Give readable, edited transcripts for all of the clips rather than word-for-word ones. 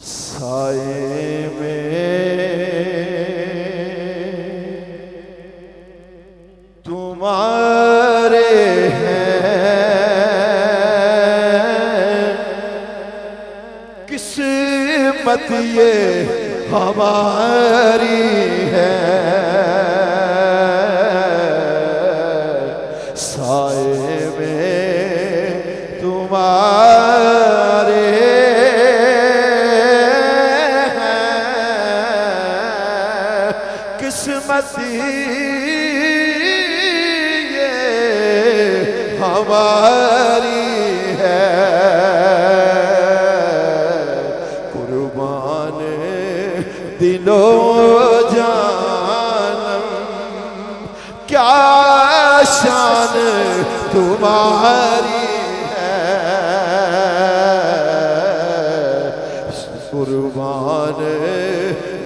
साए में तुम्हारे हैं, किस्मत ये हमारी है। साए में तुम्हारे हैं, किस्मत ये हमारी है। कुर्बान दिलो जानम क्या शान तुम्हारी है। कुर्बान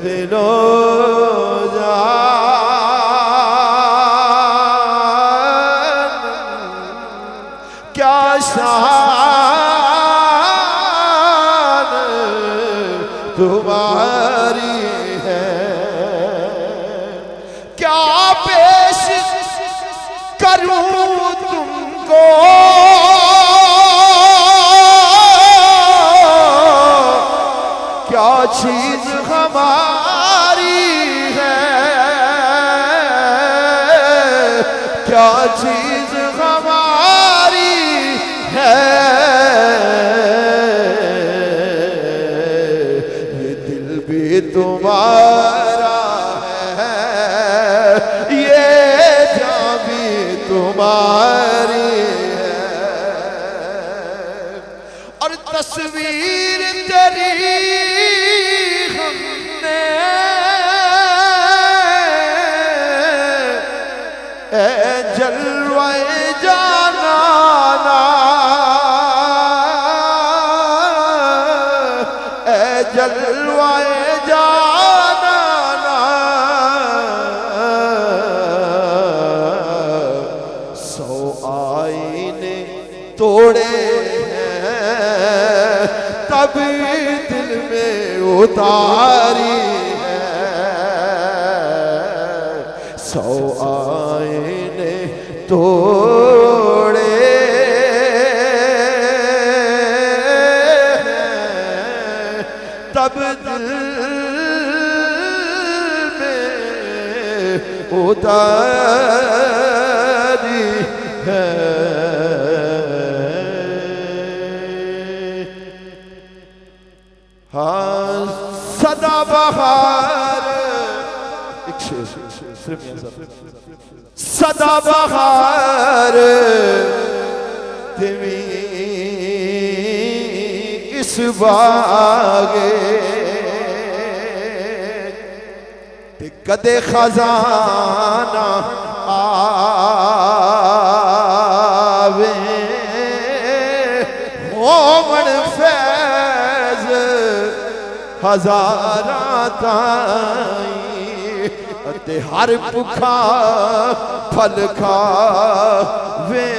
दिलो जानम क्या शान तुम्हारी है। क्या पेश करूं तुमको क्या चीज हमारी है। क्या चीज हमारी है। ये दिल भी तुम्हारा है, ये जान भी तुम्हारी है। और तस्वीर तेरी हमने ए जलवाए जाना ना, ए जलवाए जाना ना। सौ आईने तोड़े हैं, तब दिल में उतारी है। सौ आईने तोड़े हैं, तब दिल में उतारी है। हाँ सदाबहार एक शेर सदाबहार तिमी इस बागे ते कदे खजाना आवे होमन फैज हजारा ताई। हर भुखा फल खावे